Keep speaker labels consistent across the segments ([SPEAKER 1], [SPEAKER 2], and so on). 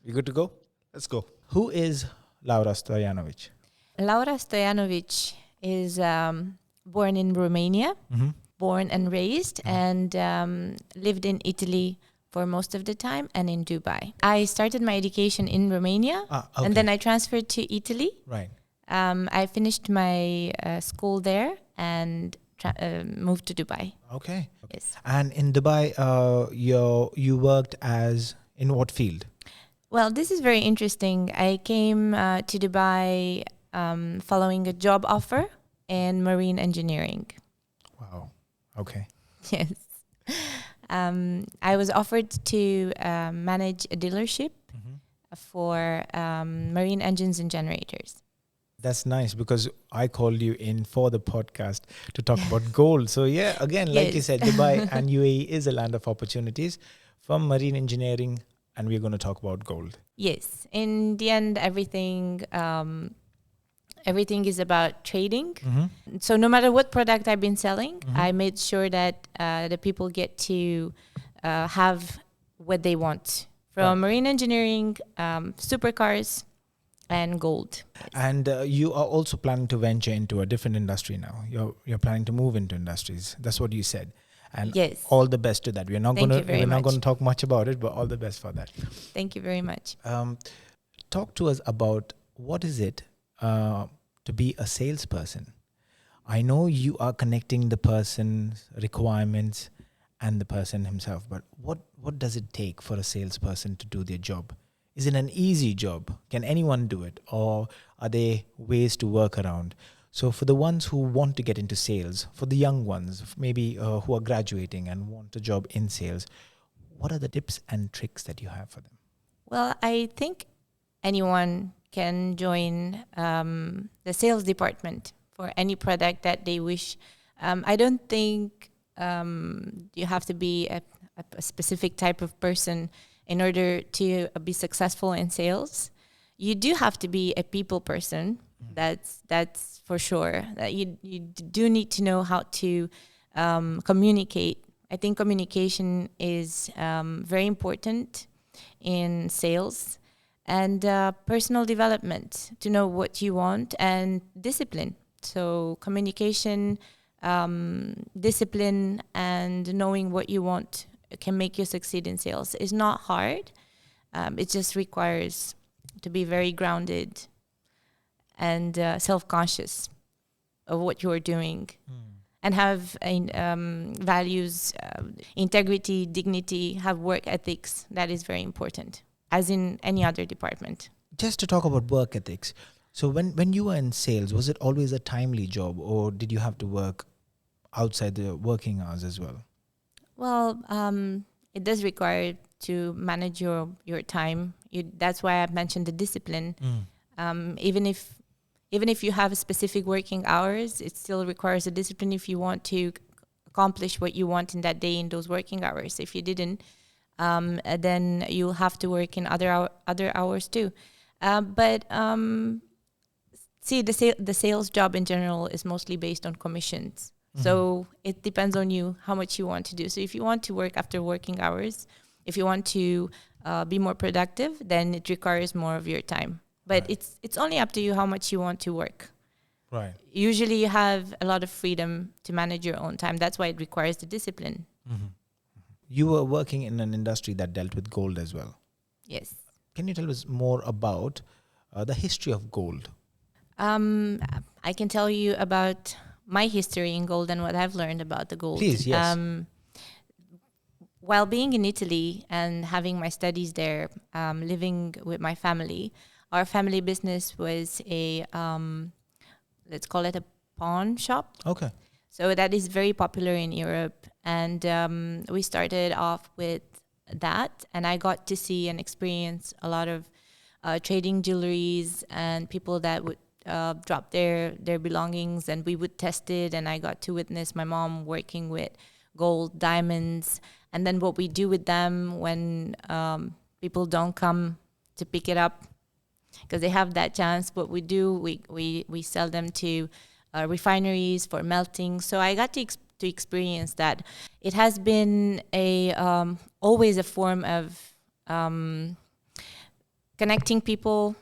[SPEAKER 1] You good to go? Let's go. Who is Laura Stojanovic?
[SPEAKER 2] Laura Stojanovic is born in Romania, born and raised, and lived in Italy for most of the time and in Dubai. I started my education in Romania, and then I transferred to Italy.
[SPEAKER 1] Right.
[SPEAKER 2] I finished my school there and moved to Dubai.
[SPEAKER 1] Okay.
[SPEAKER 2] Yes.
[SPEAKER 1] And in Dubai, you worked in what field?
[SPEAKER 2] Well, this is very interesting. I came to Dubai following a job offer in marine engineering.
[SPEAKER 1] Wow. Okay.
[SPEAKER 2] Yes. I was offered to manage a dealership for marine engines and generators.
[SPEAKER 1] That's nice because I called you in for the podcast to talk about gold. So yeah, again, like you said, Dubai and UAE is a land of opportunities from marine engineering, and we're going to talk about gold.
[SPEAKER 2] Yes. In the end, everything is about trading. So no matter what product I've been selling, I made sure that the people get to have what they want from marine engineering, supercars, and gold.
[SPEAKER 1] And you are also planning to venture into a different industry now. You're planning to move into industries. That's what you said. And
[SPEAKER 2] yes.
[SPEAKER 1] All the best to that. We're not going to talk much about it, but all the best for that.
[SPEAKER 2] Thank you very much.
[SPEAKER 1] Talk to us about what is it to be a salesperson. I know you are connecting the person's requirements and the person himself, but what does it take for a salesperson to do their job? Is it an easy job? Can anyone do it? Or are there ways to work around? So for the ones who want to get into sales, for the young ones, maybe who are graduating and want a job in sales, what are the tips and tricks that you have for them?
[SPEAKER 2] Well, I think anyone can join the sales department for any product that they wish. I don't think you have to be a specific type of person in order to be successful in sales. You do have to be a people person. That's for sure. That you do need to know how to communicate. I think communication is very important in sales, and personal development, to know what you want, and discipline. So communication, discipline, and knowing what you want can make you succeed in sales. It's not hard. It just requires to be very grounded and self-conscious of what you're doing, and have values, integrity, dignity, have work ethics. That is very important, as in any other department.
[SPEAKER 1] Just to talk about work ethics. So when you were in sales, was it always a timely job, or did you have to work outside the working hours as well?
[SPEAKER 2] Well, it does require to manage your time. That's why I mentioned the discipline. Even if you have specific working hours, it still requires a discipline if you want to accomplish what you want in that day in those working hours. If you didn't, then you'll have to work in other hours too. See, the sales job in general is mostly based on commissions. So it depends on you how much you want to do. So if you want to work after working hours, if you want to be more productive, then it requires more of your time. But it's only up to you how much you want to work.
[SPEAKER 1] Right.
[SPEAKER 2] Usually you have a lot of freedom to manage your own time. That's why it requires the discipline.
[SPEAKER 1] You were working in an industry that dealt with gold as well.
[SPEAKER 2] Yes.
[SPEAKER 1] Can you tell us more about the history of gold?
[SPEAKER 2] I can tell you about my history in gold and what I've learned about the gold.
[SPEAKER 1] Please, yes.
[SPEAKER 2] While being in Italy and having my studies there, living with my family, our family business was a, let's call it a pawn shop.
[SPEAKER 1] Okay.
[SPEAKER 2] So that is very popular in Europe. And we started off with that. And I got to see and experience a lot of trading jewelries and people that would drop their belongings, and we would test it. And I got to witness my mom working with gold, diamonds, and then what we do with them when people don't come to pick it up, because they have that chance. What we do, we sell them to refineries for melting. So I got to experience that. It has been always a form of connecting people,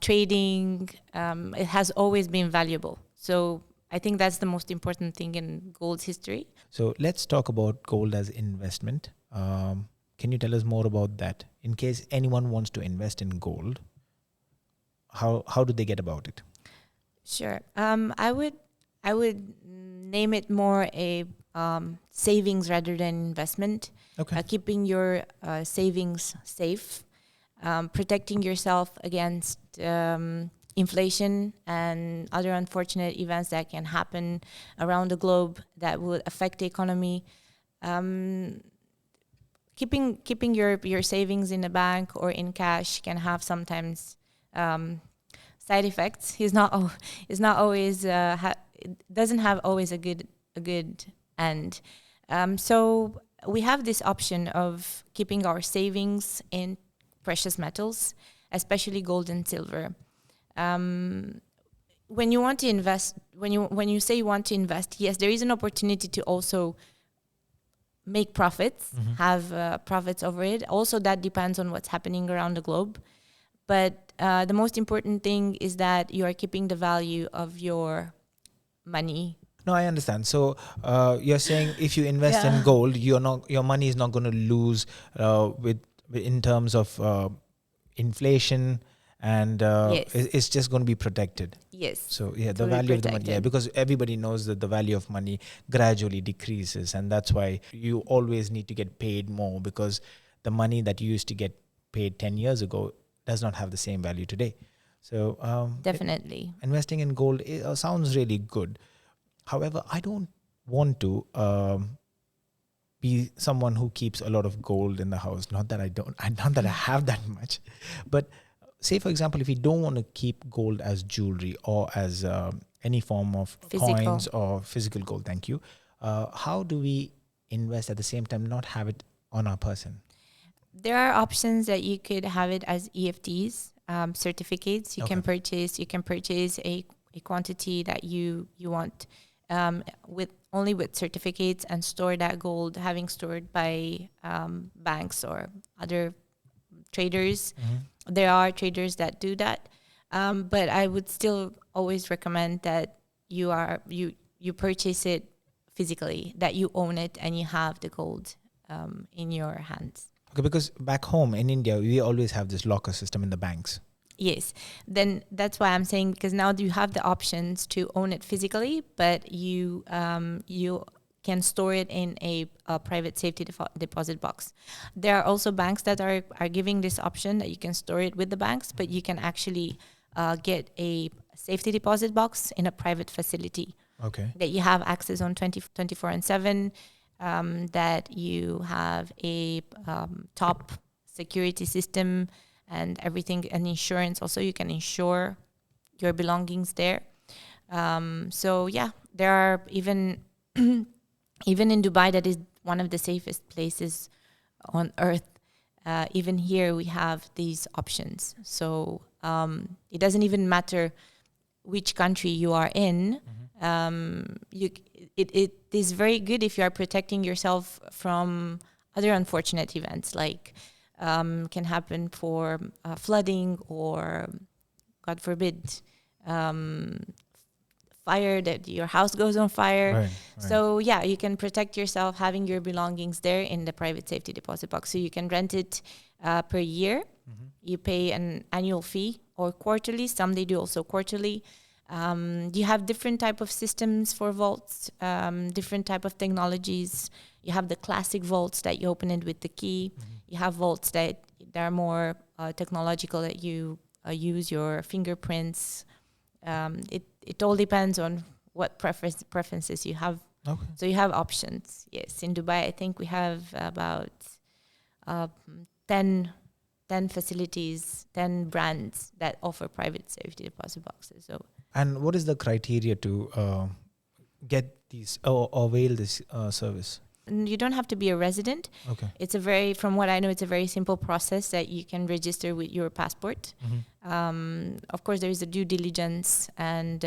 [SPEAKER 2] trading, it has always been valuable. So I think that's the most important thing in gold's history.
[SPEAKER 1] So let's talk about gold as investment. Can you tell us more about that? In case anyone wants to invest in gold, how do they get about it?
[SPEAKER 2] Sure. I would name it more a savings rather than investment.
[SPEAKER 1] Okay.
[SPEAKER 2] Keeping your savings safe, protecting yourself against inflation and other unfortunate events that can happen around the globe that would affect the economy. Keeping your savings in a bank or in cash can have sometimes side effects. It's not always it doesn't have always a good end. So we have this option of keeping our savings in precious metals, especially gold and silver. When you want to invest, when you say you want to invest, yes, there is an opportunity to also make profits, have profits over it. Also, that depends on what's happening around the globe. But the most important thing is that you are keeping the value of your money.
[SPEAKER 1] No, I understand. So you're saying if you invest in gold, your money is not going to lose in terms of inflation, and
[SPEAKER 2] Yes.
[SPEAKER 1] it's just going to be protected.
[SPEAKER 2] Yes.
[SPEAKER 1] So the value of the money, because everybody knows that the value of money gradually decreases, and that's why you always need to get paid more, because the money that you used to get paid 10 years ago does not have the same value today. So
[SPEAKER 2] definitely
[SPEAKER 1] investing in gold sounds really good. However, I don't want to be someone who keeps a lot of gold in the house. Not that I have that much, but say for example, if you don't want to keep gold as jewelry or as any form of coins or physical gold, thank you. How do we invest at the same time, not have it on our person?
[SPEAKER 2] There are options that you could have it as EFTs, certificates. You can purchase a quantity that you want with certificates, and store that gold having stored by banks or other traders. There are traders that do that, but I would still always recommend that you purchase it physically, that you own it and you have the gold in your hands.
[SPEAKER 1] Okay, because back home in India, we always have this locker system in the banks.
[SPEAKER 2] Yes, then that's why I'm saying, because now you have the options to own it physically, but you can store it in a private safety deposit box. There are also banks that are giving this option that you can store it with the banks, but you can actually get a safety deposit box in a private facility.
[SPEAKER 1] Okay.
[SPEAKER 2] That you have access on 24/7, that you have a top security system and everything, and insurance. Also, you can insure your belongings there. So yeah, there are even in Dubai, that is one of the safest places on earth. Even here, we have these options. So it doesn't even matter which country you are in. It is very good if you are protecting yourself from other unfortunate events, like can happen for flooding, or God forbid, fire, that your house goes on fire.
[SPEAKER 1] Right.
[SPEAKER 2] So yeah, you can protect yourself having your belongings there in the private safety deposit box. So you can rent it per year. You pay an annual fee, or quarterly. Some they do also quarterly. You have different type of systems for vaults, different type of technologies. You have the classic vaults that you open it with the key. You have vaults that are more technological, that you use your fingerprints. It all depends on what preferences you have.
[SPEAKER 1] Okay.
[SPEAKER 2] So you have options. Yes, in Dubai, I think we have about 10 facilities, 10 brands that offer private safety deposit boxes. So.
[SPEAKER 1] And what is the criteria to get these or avail this service?
[SPEAKER 2] You don't have to be a resident.
[SPEAKER 1] Okay.
[SPEAKER 2] From what I know, it's a very simple process that you can register with your passport. Of course, there is a due diligence and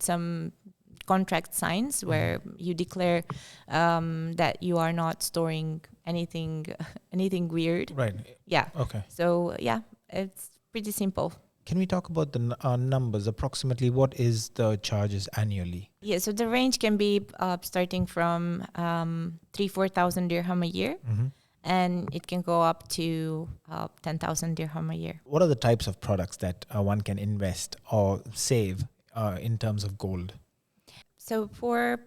[SPEAKER 2] some contract signs where you declare that you are not storing anything weird.
[SPEAKER 1] Right.
[SPEAKER 2] Yeah.
[SPEAKER 1] Okay.
[SPEAKER 2] So yeah, It's pretty simple.
[SPEAKER 1] Can we talk about the numbers? Approximately, what is the charges annually?
[SPEAKER 2] Yeah, so the range can be starting from 3,000-4,000 dirham a year, and it can go up to 10,000 dirham a year.
[SPEAKER 1] What are the types of products that one can invest or save in terms of gold?
[SPEAKER 2] So for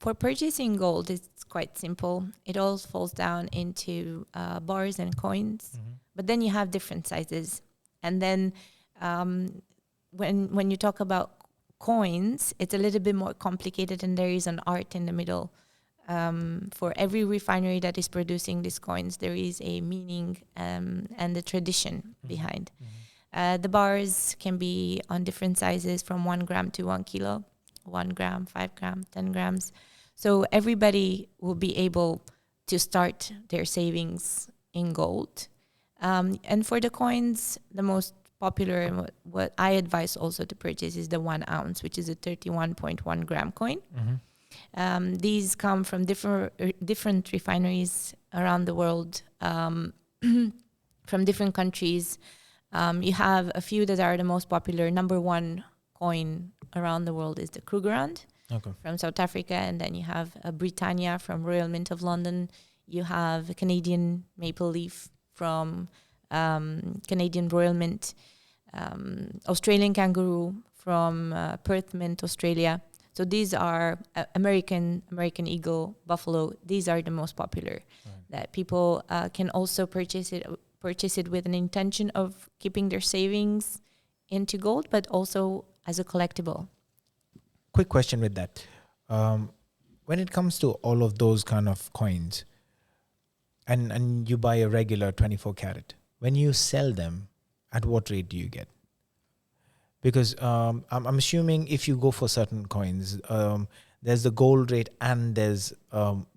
[SPEAKER 2] purchasing gold, it's quite simple. It all falls down into bars and coins, but then you have different sizes. And then when you talk about coins, it's a little bit more complicated, and there is an art in the middle. For every refinery that is producing these coins, there is a meaning and a tradition behind. The bars can be on different sizes from 1 gram to 1 kilo, 1 gram, 5 gram, 10 grams. So everybody will be able to start their savings in gold. And for the coins, the most popular and what I advise also to purchase is the 1 ounce, which is a 31.1 gram coin. These come from different refineries around the world, from different countries. You have a few that are the most popular. Number 1 coin around the world is the Krugerrand from South Africa, and then you have a Britannia from Royal Mint of London. You have a Canadian maple leaf from Canadian Royal Mint, Australian kangaroo from Perth Mint, Australia. So these are American eagle, buffalo. These are the most popular that people can also purchase it with an intention of keeping their savings into gold, but also as a collectible.
[SPEAKER 1] Quick question with that. When it comes to all of those kind of coins, and you buy a regular 24 karat, when you sell them, at what rate do you get? Because I'm assuming if you go for certain coins, there's the gold rate and there's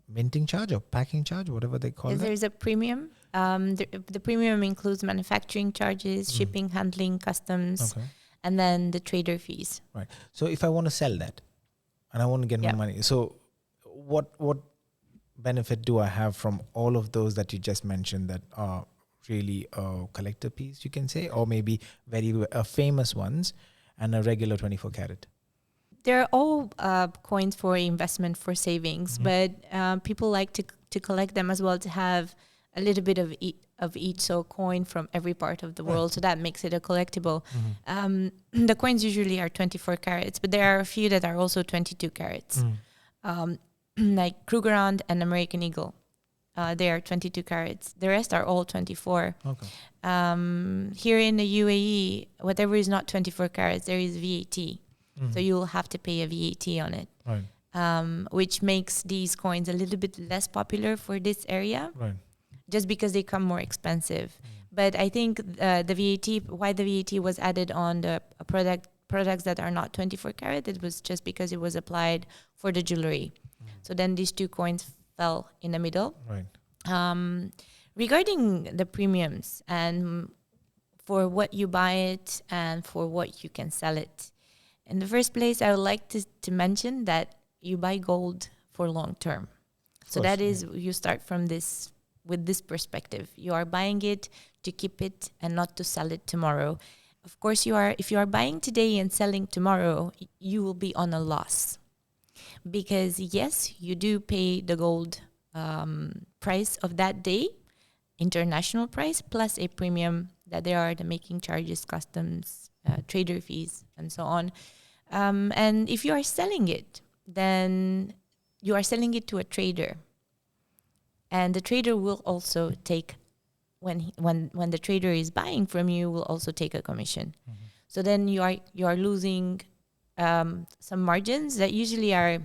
[SPEAKER 1] minting charge or packing charge, whatever they call it.
[SPEAKER 2] There's a premium. The premium includes manufacturing charges, shipping, handling, customs, and then the trader fees.
[SPEAKER 1] Right. So if I want to sell that and I want to get my money, so what benefit do I have from all of those that you just mentioned that are really a collector piece, you can say, or maybe very famous ones and a regular 24 karat?
[SPEAKER 2] They're all coins for investment, for savings, but people like to collect them as well, to have a little bit of each, so coin from every part of the world. So that makes it a collectible. The coins usually are 24 carats, but there are a few that are also 22 carats, like Krugerrand and American Eagle. They are 22 carats. The rest are all 24. Here in the UAE, whatever is not 24 carats, there is VAT. So you'll have to pay a VAT on it, which makes these coins a little bit less popular for this area, just because they come more expensive. But I think the VAT, why the VAT was added on the products that are not 24 karat, it was just because it was applied for the jewelry. So then these two coins fell in the middle. Regarding the premiums and for what you buy it and for what you can sell it, in the first place, I would like to mention that you buy gold for long term. So that is, you start from this, with this perspective. You are buying it to keep it and not to sell it tomorrow. Of course, if you are buying today and selling tomorrow, you will be on a loss. Because yes, you do pay the gold price of that day, international price, plus a premium that there are the making charges, customs, trader fees, and so on. And if you are selling it, then you are selling it to a trader. And the trader will also take, when the trader is buying from you, will also take a commission. So then you are losing some margins that usually are,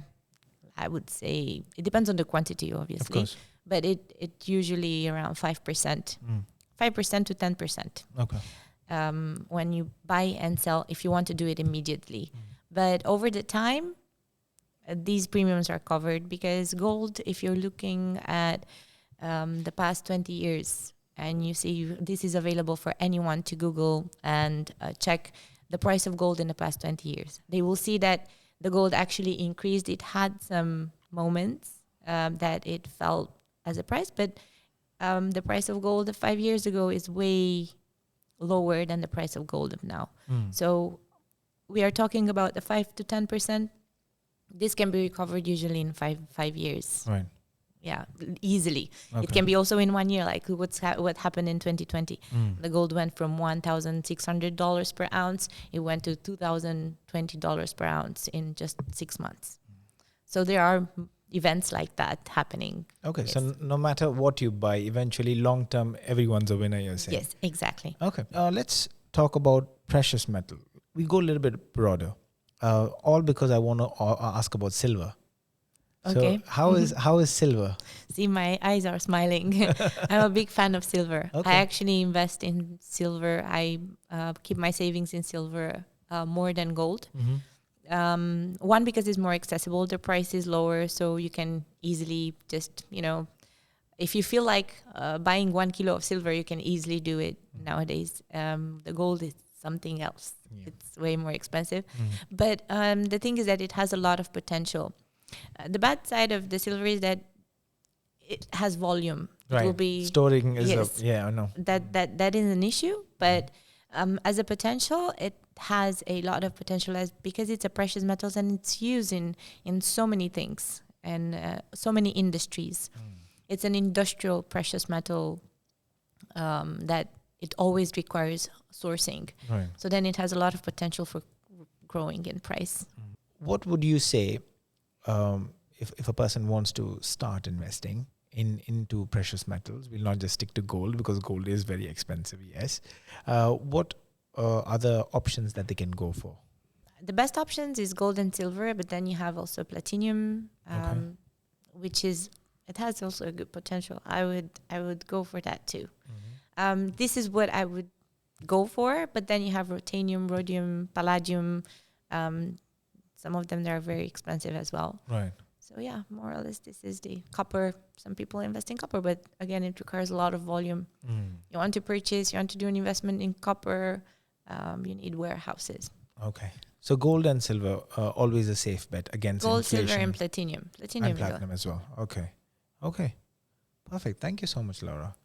[SPEAKER 2] I would say, it depends on the quantity, obviously.
[SPEAKER 1] Of course.
[SPEAKER 2] But it usually around 5%, 5% to 10%. When you buy and sell, if you want to do it immediately. But over the time, these premiums are covered, because gold, if you're looking at the past 20 years and you see this is available for anyone to Google and check the price of gold in the past 20 years, they will see that the gold actually increased. It had some moments that it fell as a price, but the price of gold 5 years ago is way lower than the price of gold of now.
[SPEAKER 1] Mm.
[SPEAKER 2] So we are talking about the 5 to 10%. This can be recovered usually in five years.
[SPEAKER 1] Right.
[SPEAKER 2] Yeah, easily.
[SPEAKER 1] Okay.
[SPEAKER 2] It can be also in 1 year, like what happened in 2020.
[SPEAKER 1] Mm.
[SPEAKER 2] The gold went from $1,600 per ounce. It went to $2,020 per ounce in just 6 months. So there are events like that happening.
[SPEAKER 1] Okay.
[SPEAKER 2] Yes.
[SPEAKER 1] So no matter what you buy, eventually long term, everyone's a winner, you're saying?
[SPEAKER 2] Yes, exactly.
[SPEAKER 1] Okay. Let's talk about precious metal. We go a little bit broader. All because I want to ask about silver.
[SPEAKER 2] Okay.
[SPEAKER 1] So how is silver?
[SPEAKER 2] See, my eyes are smiling. I'm a big fan of silver.
[SPEAKER 1] Okay.
[SPEAKER 2] I actually invest in silver. I keep my savings in silver more than gold.
[SPEAKER 1] Mm-hmm.
[SPEAKER 2] One, because it's more accessible. The price is lower, so you can easily just, if you feel like buying 1 kilo of silver, you can easily do it nowadays. The gold is something else.
[SPEAKER 1] Yeah.
[SPEAKER 2] It's way more expensive.
[SPEAKER 1] Mm.
[SPEAKER 2] But the thing is that it has a lot of potential. The bad side of the silver is that it has volume.
[SPEAKER 1] Right.
[SPEAKER 2] It will be
[SPEAKER 1] Storing is
[SPEAKER 2] yes.
[SPEAKER 1] I know.
[SPEAKER 2] That is an issue, but as a potential, it has a lot of potential because it's a precious metals and it's used in so many things and so many industries. It's an industrial precious metal that it always requires sourcing.
[SPEAKER 1] Right.
[SPEAKER 2] So then it has a lot of potential for growing in price.
[SPEAKER 1] What would you say if a person wants to start investing into precious metals? We'll not just stick to gold because gold is very expensive, yes. What other options that they can go for?
[SPEAKER 2] The best options is gold and silver, but then you have also platinum, which it has also a good potential. I would go for that too.
[SPEAKER 1] Mm-hmm.
[SPEAKER 2] This is what I would go for, but then you have ruthenium, rhodium, palladium. Some of them, they're very expensive as well.
[SPEAKER 1] Right.
[SPEAKER 2] So yeah, more or less, this is the copper. Some people invest in copper, but again, it requires a lot of volume. You want to do an investment in copper, you need warehouses.
[SPEAKER 1] Okay. So gold and silver always a safe bet against
[SPEAKER 2] Gold,
[SPEAKER 1] inflation.
[SPEAKER 2] silver, and platinum.
[SPEAKER 1] And platinum as well. Okay. Perfect. Thank you so much, Laura.